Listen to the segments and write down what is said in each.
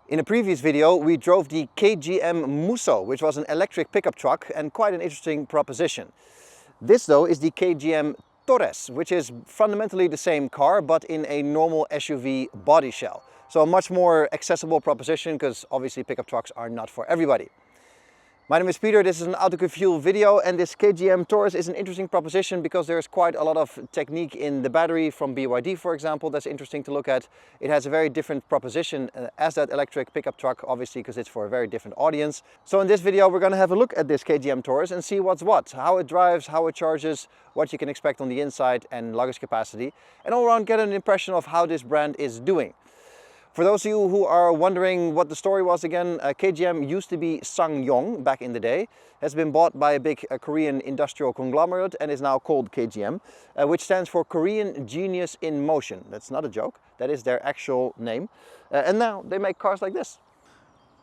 In a previous video, we drove the KGM Musso, which was an electric pickup truck and quite an interesting proposition. This though is the KGM Torres, which is fundamentally the same car, but in a normal SUV body shell. So a much more accessible proposition, because obviously pickup trucks are not for everybody. My name is Peter, this is an Autocue Fuel video, and this KGM Taurus is an interesting proposition because there's quite a lot of technique in the battery from BYD, for example, that's interesting to look at. It has a very different proposition as that electric pickup truck, obviously, because it's for a very different audience. So in this video, we're going to have a look at this KGM Taurus and see what's what, how it drives, how it charges, what you can expect on the inside and luggage capacity, and all around get an impression of how this brand is doing. For those of you who are wondering what the story was again, KGM used to be SsangYong back in the day, has been bought by a big Korean industrial conglomerate and is now called KGM, which stands for Korean Genius in Motion. That's not a joke, that is their actual name. And now they make cars like this.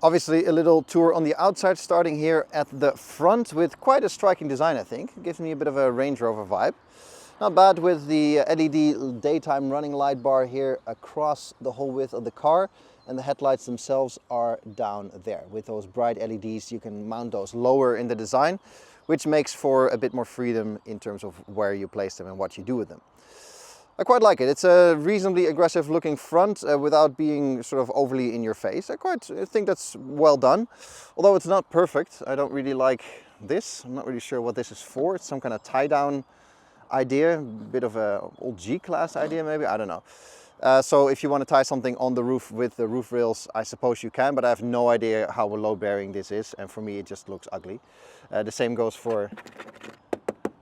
Obviously a little tour on the outside, starting here at the front with quite a striking design, I think. It gives me a bit of a Range Rover vibe. Not bad with the LED daytime running light bar here across the whole width of the car, and the headlights themselves are down there. With those bright LEDs you can mount those lower in the design, which makes for a bit more freedom in terms of where you place them and what you do with them. I quite like it. It's a reasonably aggressive looking front without being sort of overly in your face. I think that's well done, although it's not perfect. I don't really like this. I'm not really sure what this is for. It's some kind of tie down idea, a bit of a old G-Class idea maybe, I don't know. So if you want to tie something on the roof with the roof rails, I suppose you can, but I have no idea how load bearing this is, and for me it just looks ugly. The same goes for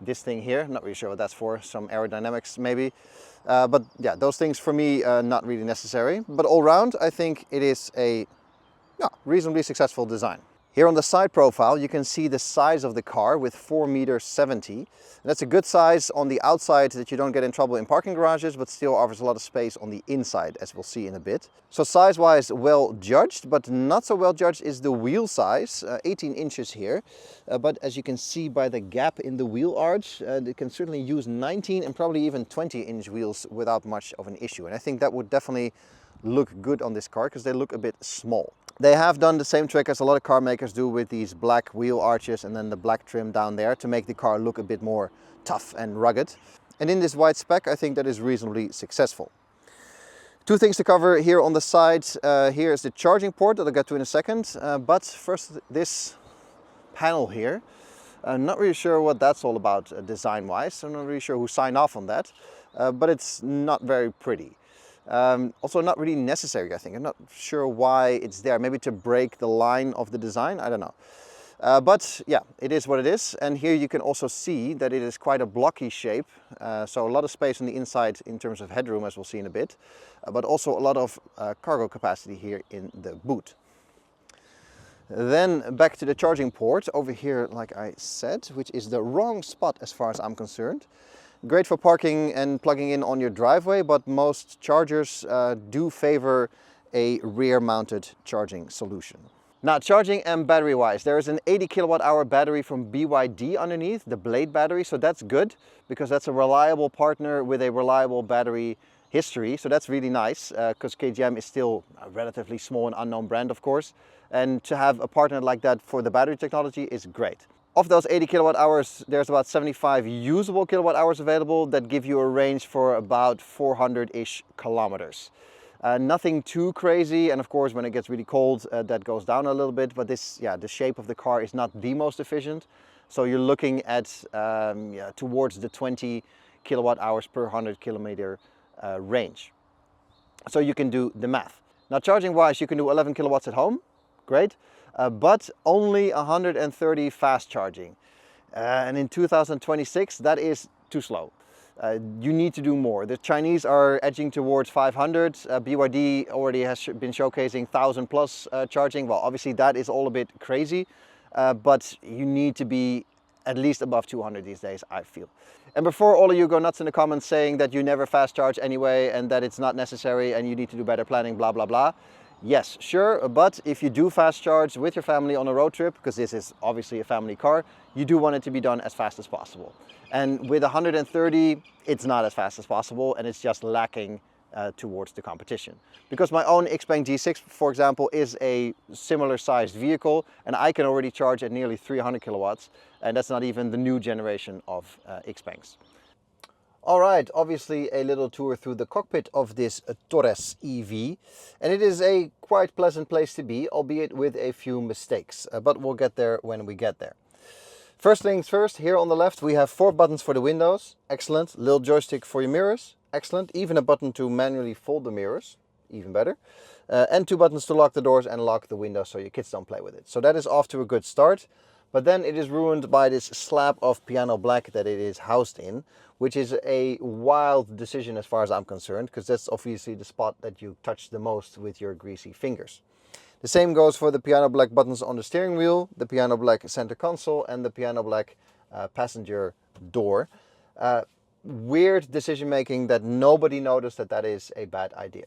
this thing here, not really sure what that's for, some aerodynamics maybe. But yeah, those things for me not really necessary, but all round I think it is a reasonably successful design. Here on the side profile you can see the size of the car with 4.70 m. That's a good size on the outside that you don't get in trouble in parking garages, but still offers a lot of space on the inside, as we'll see in a bit. So size-wise well judged, but not so well judged is the wheel size, 18 inches here. But as you can see by the gap in the wheel arch, they can certainly use 19 and probably even 20-inch wheels without much of an issue. And I think that would definitely look good on this car because they look a bit small. They have done the same trick as a lot of car makers do with these black wheel arches and then the black trim down there to make the car look a bit more tough and rugged. And in this wide spec, I think that is reasonably successful. Two things to cover here on the side. Here is the charging port that I'll get to in a second. But first, this panel here. I'm not really sure what that's all about design-wise. I'm not really sure who signed off on that. But it's not very pretty. Also not really necessary, I think. I'm not sure why it's there. Maybe to break the line of the design, I don't know. But yeah, it is what it is. And here you can also see that it is quite a blocky shape. So a lot of space on the inside in terms of headroom, as we'll see in a bit. But also a lot of cargo capacity here in the boot. Then back to the charging port over here, like I said, which is the wrong spot as far as I'm concerned. Great for parking and plugging in on your driveway, but most chargers do favor a rear-mounted charging solution. Now, charging and battery-wise, there is an 80 kilowatt-hour battery from BYD underneath, the Blade battery, so that's good because that's a reliable partner with a reliable battery history, so that's really nice because KGM is still a relatively small and unknown brand, of course, and to have a partner like that for the battery technology is great. Of those 80 kilowatt hours, there's about 75 usable kilowatt hours available that give you a range for about 400-ish kilometers. Nothing too crazy, and of course when it gets really cold that goes down a little bit, but the shape of the car is not the most efficient. So you're looking at towards the 20 kilowatt hours per 100 kilometer range. So you can do the math. Now charging wise, you can do 11 kilowatts at home, great. But only 130 fast charging. And in 2026, that is too slow. You need to do more. The Chinese are edging towards 500. BYD already has been showcasing 1,000 plus charging. Well, obviously that is all a bit crazy, but you need to be at least above 200 these days, I feel. And before all of you go nuts in the comments saying that you never fast charge anyway and that it's not necessary and you need to do better planning, blah, blah, blah. Yes, sure, but if you do fast charge with your family on a road trip, because this is obviously a family car, you do want it to be done as fast as possible. And with 130, it's not as fast as possible and it's just lacking towards the competition. Because my own Xpeng G6, for example, is a similar sized vehicle, and I can already charge at nearly 300 kilowatts, and that's not even the new generation of Xpengs. All right, obviously a little tour through the cockpit of this Torres EV, and it is a quite pleasant place to be, albeit with a few mistakes, but we'll get there when we get there. First things first, here on the left we have 4 buttons for the windows, excellent. Little joystick for your mirrors, excellent. Even a button to manually fold the mirrors, even better. And 2 buttons to lock the doors and lock the windows so your kids don't play with it. So that is off to a good start. But then it is ruined by this slab of piano black that it is housed in, which is a wild decision as far as I'm concerned, because that's obviously the spot that you touch the most with your greasy fingers. The same goes for the piano black buttons on the steering wheel, the piano black center console, and the piano black passenger door. Weird decision making that nobody noticed that is a bad idea.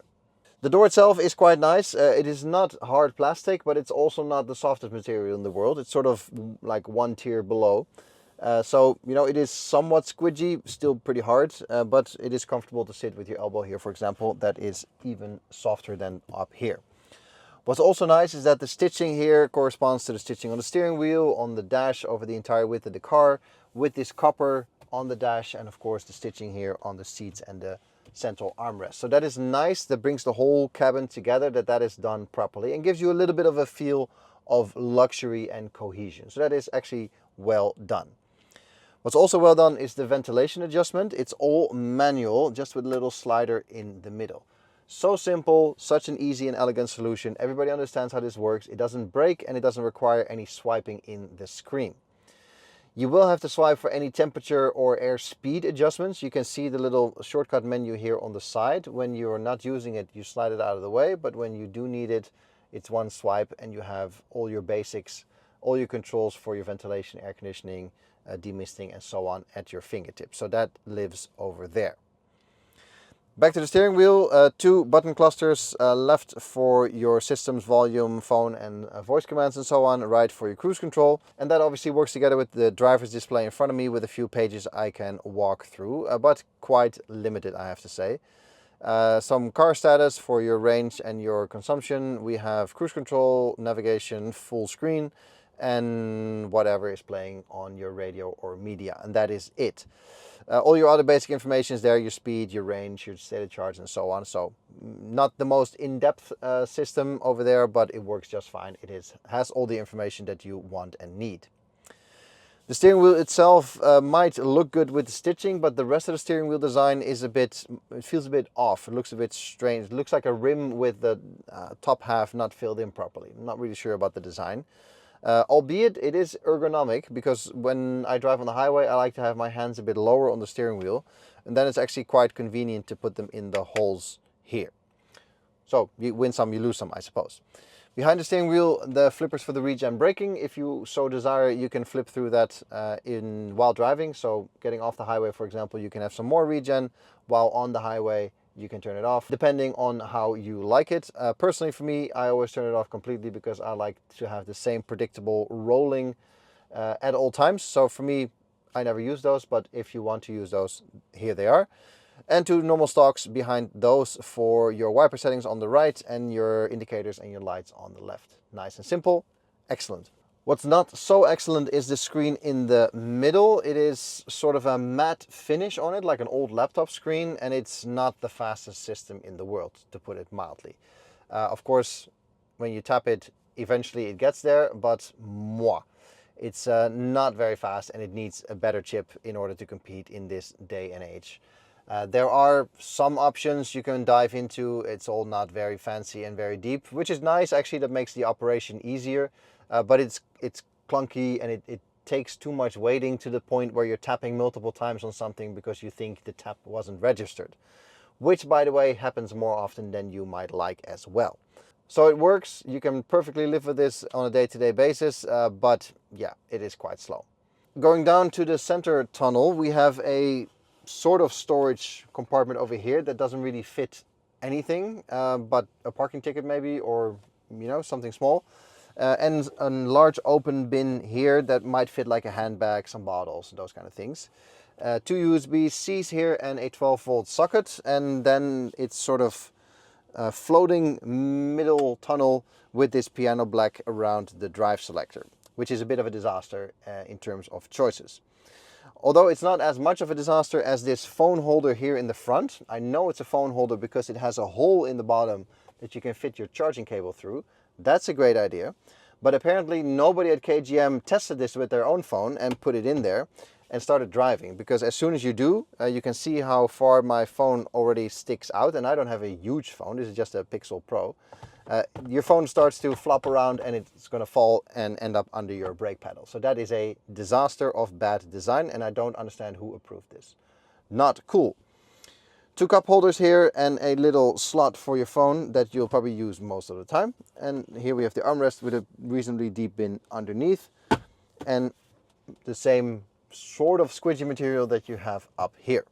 The door itself is quite nice. It is not hard plastic, but it's also not the softest material in the world. It's sort of like one tier below. So, you know, it is somewhat squidgy, still pretty hard, but it is comfortable to sit with your elbow here, for example. That is even softer than up here. What's also nice is that the stitching here corresponds to the stitching on the steering wheel, on the dash over the entire width of the car, with this copper on the dash, and of course the stitching here on the seats and the central armrest. So that is nice. That brings the whole cabin together, that is done properly, and gives you a little bit of a feel of luxury and cohesion. So that is actually well done. What's also well done is the ventilation adjustment. It's all manual, just with a little slider in the middle. So simple, such an easy and elegant solution. Everybody understands how this works. It doesn't break and it doesn't require any swiping in the screen. You will have to swipe for any temperature or air speed adjustments. You can see the little shortcut menu here on the side. When you're not using it, you slide it out of the way, but when you do need it, it's one swipe and you have all your basics, all your controls for your ventilation, air conditioning, demisting and so on at your fingertips. So that lives over there. Back to the steering wheel, 2 button clusters, left for your system's volume, phone and voice commands and so on, right for your cruise control. And that obviously works together with the driver's display in front of me with a few pages I can walk through, but quite limited, I have to say. Some car status for your range and your consumption. We have cruise control, navigation, full screen, and whatever is playing on your radio or media, and that is it. All your other basic information is there, your speed, your range, your state of charge and so on. So not the most in-depth system over there, but it works just fine. It has all the information that you want and need. The steering wheel itself might look good with the stitching, but the rest of the steering wheel design is it feels a bit off. It looks a bit strange. It looks like a rim with the top half not filled in properly. I'm not really sure about the design. Albeit it is ergonomic, because when I drive on the highway I like to have my hands a bit lower on the steering wheel, and then it's actually quite convenient to put them in the holes here. So you win some, you lose some, I suppose. Behind the steering wheel, the flippers for the regen braking. If you so desire, you can flip through that while driving. So getting off the highway, for example, you can have some more regen, while on the highway you can turn it off, depending on how you like it. Personally, for me, I always turn it off completely because I like to have the same predictable rolling at all times. So for me, I never use those, but if you want to use those, here they are. And 2 normal stalks behind those for your wiper settings on the right and your indicators and your lights on the left. Nice and simple, excellent. What's not so excellent is the screen in the middle. It is sort of a matte finish on it, like an old laptop screen, and it's not the fastest system in the world, to put it mildly. Of course, when you tap it, eventually it gets there, but it's not very fast, and it needs a better chip in order to compete in this day and age. There are some options you can dive into. It's all not very fancy and very deep, which is nice. Actually, that makes the operation easier. But it's clunky, and it takes too much waiting to the point where you're tapping multiple times on something because you think the tap wasn't registered, which, by the way, happens more often than you might like as well. So it works. You can perfectly live with this on a day-to-day basis, but yeah, it is quite slow. Going down to the center tunnel, we have a sort of storage compartment over here that doesn't really fit anything, but a parking ticket maybe, or you know, something small. And a large open bin here that might fit like a handbag, some bottles, those kind of things. Two USB-Cs here and a 12-volt socket, and then it's sort of floating middle tunnel with this piano black around the drive selector, which is a bit of a disaster in terms of choices. Although it's not as much of a disaster as this phone holder here in the front. I know it's a phone holder because it has a hole in the bottom that you can fit your charging cable through. That's a great idea. But apparently nobody at KGM tested this with their own phone and put it in there and started driving, because as soon as you do, you can see how far my phone already sticks out, and I don't have a huge phone, this is just a Pixel Pro. Your phone starts to flop around and it's going to fall and end up under your brake pedal. So that is a disaster of bad design, and I don't understand who approved this. Not cool. Two cup holders here and a little slot for your phone that you'll probably use most of the time. And here we have the armrest with a reasonably deep bin underneath, and the same sort of squidgy material that you have up here.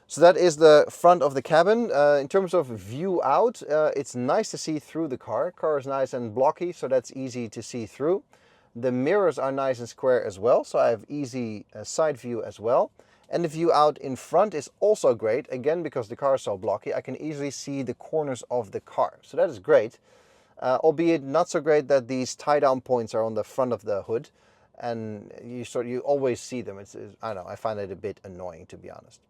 So that is the front of the cabin. In terms of view out, it's nice to see through the car. Car is nice and blocky, so that's easy to see through. The mirrors are nice and square as well, so I have easy side view as well. And the view out in front is also great, again because the car is so blocky. I can easily see the corners of the car, so that is great. Albeit not so great that these tie-down points are on the front of the hood, and you always see them. I don't know, I find it a bit annoying, to be honest.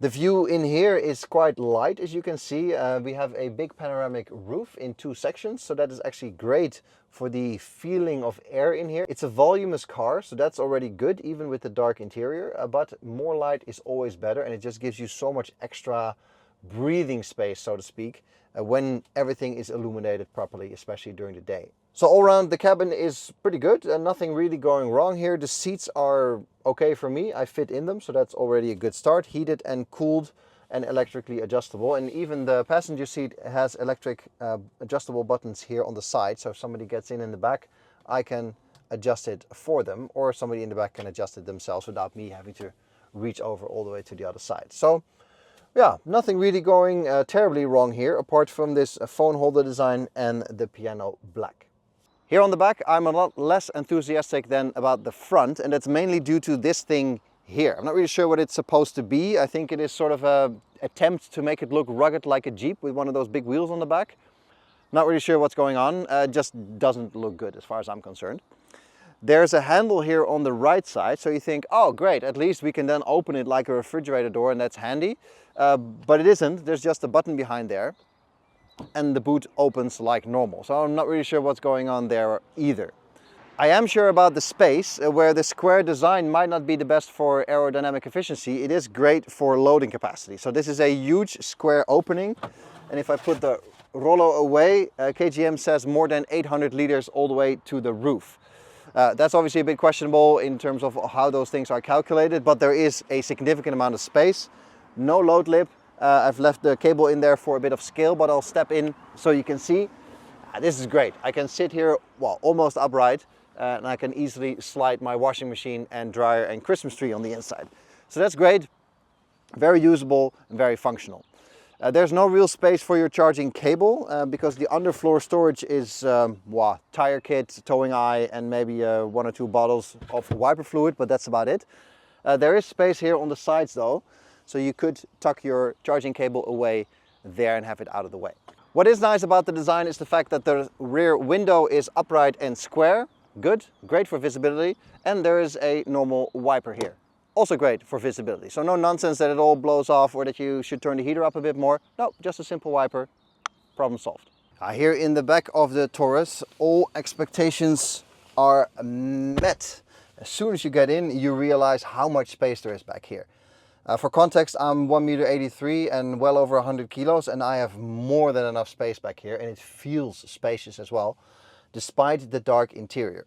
The view in here is quite light, as you can see. We have a big panoramic roof in two sections, so that is actually great for the feeling of air in here. It's a voluminous car, so that's already good, even with the dark interior, but more light is always better, and it just gives you so much extra breathing space, so to speak, when everything is illuminated properly, especially during the day. So all around, the cabin is pretty good and nothing really going wrong here. The seats are okay for me. I fit in them, so that's already a good start. Heated and cooled and electrically adjustable. And even the passenger seat has electric adjustable buttons here on the side. So if somebody gets in the back, I can adjust it for them, or somebody in the back can adjust it themselves without me having to reach over all the way to the other side. So yeah, nothing really going terribly wrong here, apart from this phone holder design and the piano black. Here on the back, I'm a lot less enthusiastic than about the front, and that's mainly due to this thing here. I'm not really sure what it's supposed to be. I think it is sort of an attempt to make it look rugged like a Jeep with one of those big wheels on the back. Not really sure what's going on. It just doesn't look good as far as I'm concerned. There's a handle here on the right side, so you think, oh great, at least we can then open it like a refrigerator door, and that's handy. But it isn't. There's just a button behind there, and the boot opens like normal. So I'm not really sure what's going on there either. I am sure about the space, where the square design might not be the best for aerodynamic efficiency. It is great for loading capacity. So this is a huge square opening, and if I put the Rollo away, KGM says more than 800 liters all the way to the roof. That's obviously a bit questionable in terms of how those things are calculated, but there is a significant amount of space. No load lip. I've left the cable in there for a bit of scale, but I'll step in so you can see. This is great. I can sit here, well, almost upright, and I can easily slide my washing machine and dryer and Christmas tree on the inside. So that's great, very usable and very functional. There's no real space for your charging cable because the underfloor storage is tire kit, towing eye, and maybe 1 or 2 bottles of wiper fluid, but that's about it. There is space here on the sides though, so you could tuck your charging cable away there and have it out of the way. What is nice about the design is the fact that the rear window is upright and square. Good, great for visibility. And there is a normal wiper here. Also great for visibility. So no nonsense that it all blows off or that you should turn the heater up a bit more. No, just a simple wiper, problem solved. Here in the back of the Taurus, all expectations are met. As soon as you get in, you realize how much space there is back here. For context, I'm 1,83 m and well over 100 kilos, and I have more than enough space back here, and it feels spacious as well, despite the dark interior.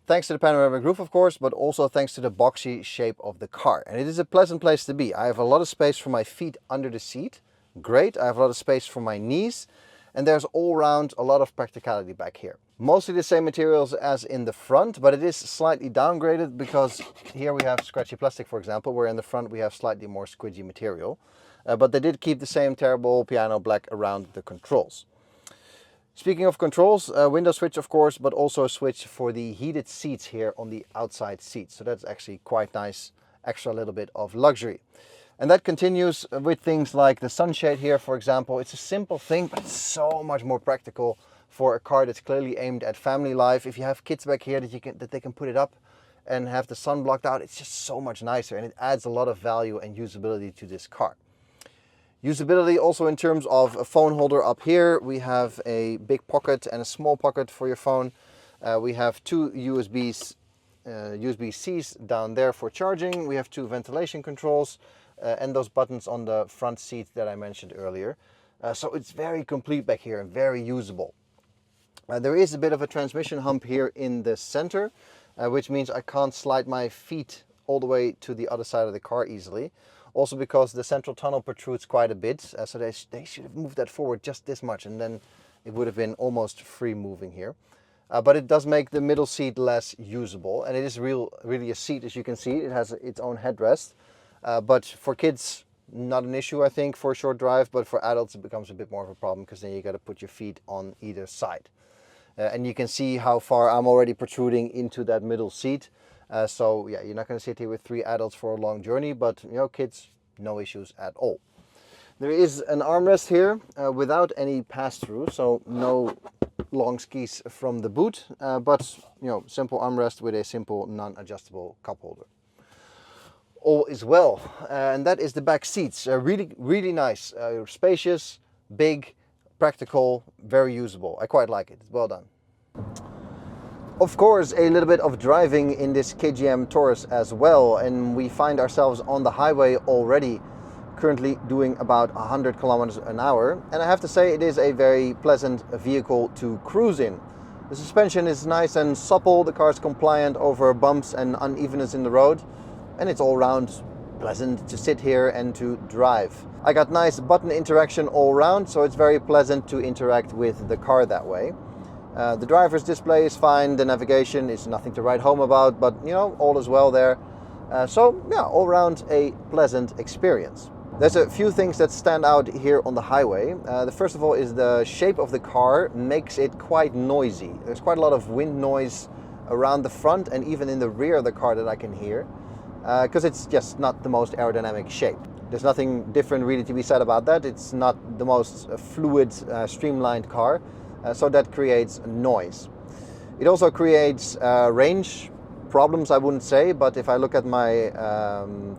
Thanks to the panoramic roof, of course, but also thanks to the boxy shape of the car. And it is a pleasant place to be. I have a lot of space for my feet under the seat. Great. I have a lot of space for my knees. And there's all around a lot of practicality back here. Mostly the same materials as in the front, but it is slightly downgraded because here we have scratchy plastic, for example, where in the front we have slightly more squidgy material. But they did keep the same terrible piano black around the controls. Speaking of controls, window switch of course, but also a switch for the heated seats here on the outside seats. So that's actually quite nice, extra little bit of luxury. And that continues with things like the sunshade here, for example. It's a simple thing, but it's so much more practical for a car that's clearly aimed at family life. If you have kids back here that they can put it up and have the sun blocked out, it's just so much nicer, and it adds a lot of value and usability to this car. Usability also in terms of a phone holder up here. We have a big pocket and a small pocket for your phone. We have two USB-Cs down there for charging. We have two ventilation controls and those buttons on the front seat that I mentioned earlier. So it's very complete back here and very usable. There is a bit of a transmission hump here in the center, which means I can't slide my feet all the way to the other side of the car easily. Also because the central tunnel protrudes quite a bit, so they should have moved that forward just this much, and then it would have been almost free moving here. But it does make the middle seat less usable, and it is really a seat, as you can see. It has its own headrest, but for kids, not an issue I think for a short drive, but for adults it becomes a bit more of a problem, because then you got to put your feet on either side. And you can see how far I'm already protruding into that middle seat. So yeah, you're not going to sit here with 3 adults for a long journey, but you know, kids, no issues at all. There is an armrest here without any pass-through, so no long skis from the boot, but you know, simple armrest with a simple non-adjustable cup holder. All is well, and that is the back seats. Really nice, spacious, big, practical, very usable. I quite like it. It's well done. Of course, a little bit of driving in this KGM Taurus as well, and we find ourselves on the highway already, currently doing about 100 kilometers an hour, and I have to say it is a very pleasant vehicle to cruise in. The suspension is nice and supple, the car is compliant over bumps and unevenness in the road, and it's all round pleasant to sit here and to drive. I got nice button interaction all round, so it's very pleasant to interact with the car that way. The driver's display is fine, the navigation is nothing to write home about, but you know, all is well there. So yeah, all around a pleasant experience. There's a few things that stand out here on the highway. The first of all is the shape of the car makes it quite noisy. There's quite a lot of wind noise around the front and even in the rear of the car that I can hear, because it's just not the most aerodynamic shape. There's nothing different really to be said about that. It's not the most fluid, streamlined car. So that creates noise. It also creates range problems, I wouldn't say, but if I look at my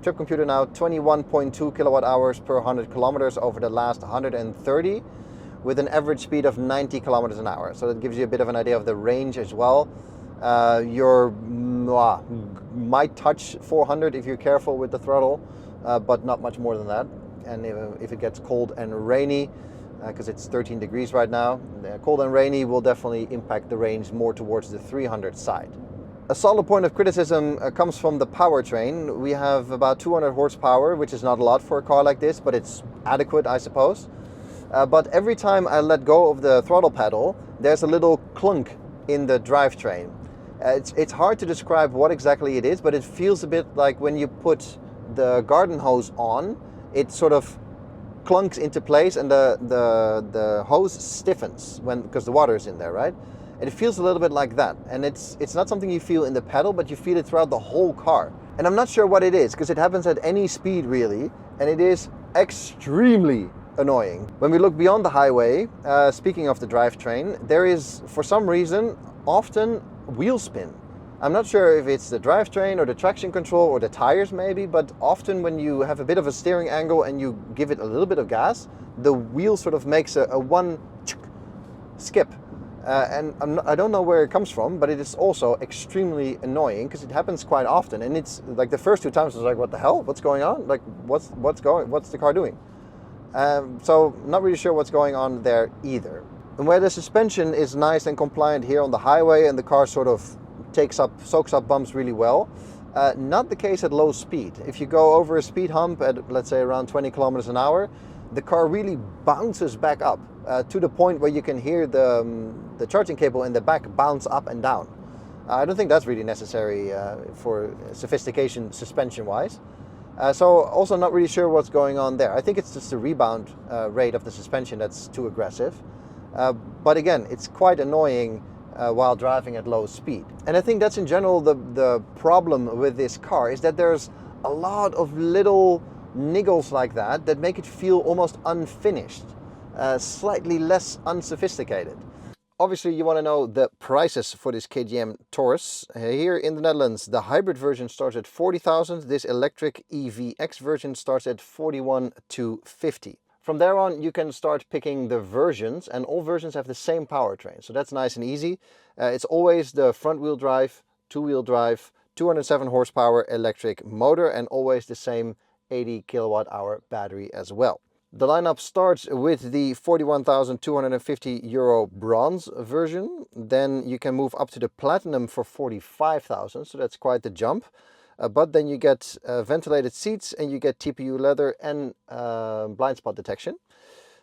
trip computer now, 21.2 kilowatt hours per 100 kilometers over the last 130, with an average speed of 90 kilometers an hour. So that gives you a bit of an idea of the range as well. Might touch 400 if you're careful with the throttle, but not much more than that. And if it gets cold and rainy, because it's 13 degrees right now, cold and rainy will definitely impact the range more towards the 300 side. A solid point of criticism comes from the powertrain. We have about 200 horsepower, which is not a lot for a car like this, but it's adequate, I suppose. But every time I let go of the throttle pedal, there's a little clunk in the drivetrain. It's hard to describe what exactly it is, but it feels a bit like when you put the garden hose on, it sort of clunks into place and the hose stiffens because the water is in there, right? And it feels a little bit like that. And it's not something you feel in the pedal, but you feel it throughout the whole car. And I'm not sure what it is, because it happens at any speed really, and it is extremely annoying. When we look beyond the highway, speaking of the drivetrain, there is, for some reason, often wheel spin. I'm not sure if it's the drivetrain or the traction control or the tires maybe, but often when you have a bit of a steering angle and you give it a little bit of gas, the wheel sort of makes a one skip. And I don't know where it comes from, but it is also extremely annoying because it happens quite often. And it's like the first 2 times I was like, what the hell? What's going on? Like, what's the car doing? So not really sure what's going on there either. And where the suspension is nice and compliant here on the highway and the car sort of soaks up bumps really well, not the case at low speed. If you go over a speed hump at, let's say, around 20 kilometers an hour, the car really bounces back up to the point where you can hear the charging cable in the back bounce up and down. I don't think that's really necessary for sophistication suspension-wise. So also not really sure what's going on there. I think it's just the rebound rate of the suspension that's too aggressive. But again, it's quite annoying while driving at low speed. And I think that's in general the problem with this car, is that there's a lot of little niggles like that make it feel almost unfinished, slightly less unsophisticated. Obviously, you want to know the prices for this KGM Taurus. Here in the Netherlands, the hybrid version starts at 40,000. This electric EVX version starts at 41,250. From there on, you can start picking the versions, and all versions have the same powertrain. So that's nice and easy. It's always the front-wheel drive, two-wheel drive, 207 horsepower electric motor, and always the same 80 kilowatt-hour battery as well. The lineup starts with the 41,250 euro bronze version. Then you can move up to the platinum for 45,000, so that's quite the jump. But then you get ventilated seats, and you get TPU leather and blind spot detection.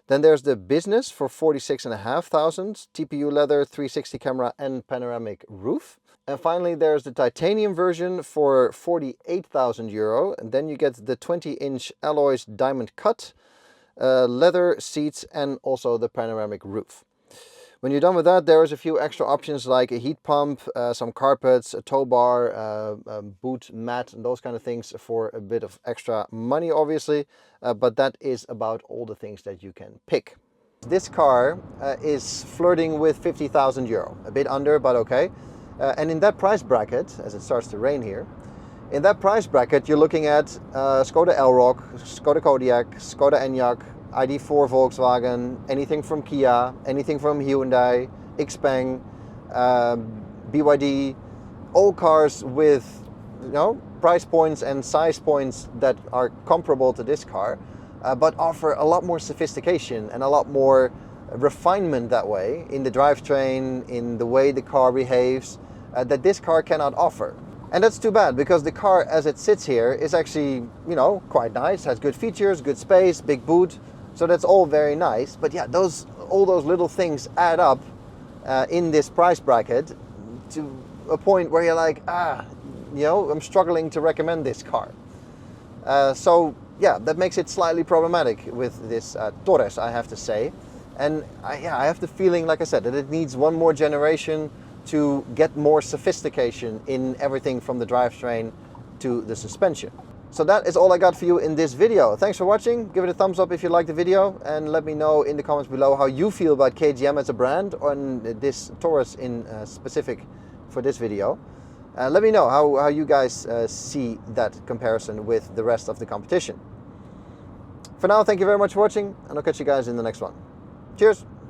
Then there's the business for 46,500, TPU leather, 360 camera and panoramic roof. And finally there's the titanium version for 48,000 euro. And then you get the 20-inch alloys diamond cut, leather seats, and also the panoramic roof. When you're done with that, there's a few extra options like a heat pump, some carpets, a tow bar, a boot mat, and those kind of things for a bit of extra money, obviously. But that is about all the things that you can pick. This car is flirting with 50,000 euro, a bit under, but okay. And in that price bracket, as it starts to rain here, in that price bracket, you're looking at Skoda Elroq, Skoda Kodiaq, Skoda Enyaq, ID4 Volkswagen, anything from Kia, anything from Hyundai, Xpeng, BYD, all cars with, you know, price points and size points that are comparable to this car, but offer a lot more sophistication and a lot more refinement that way in the drivetrain, in the way the car behaves, that this car cannot offer. And that's too bad, because the car as it sits here is actually, you know, quite nice, has good features, good space, big boot. So that's all very nice. But yeah, all those little things add up in this price bracket to a point where you're like, you know, I'm struggling to recommend this car. So yeah, that makes it slightly problematic with this Torres, I have to say. And I have the feeling, like I said, that it needs one more generation to get more sophistication in everything from the drivetrain to the suspension. So that is all I got for you in this video. Thanks for watching. Give it a thumbs up if you liked the video, and let me know in the comments below how you feel about KGM as a brand, on this Taurus in specific for this video. Let me know how you guys see that comparison with the rest of the competition. For now, thank you very much for watching, and I'll catch you guys in the next one. Cheers!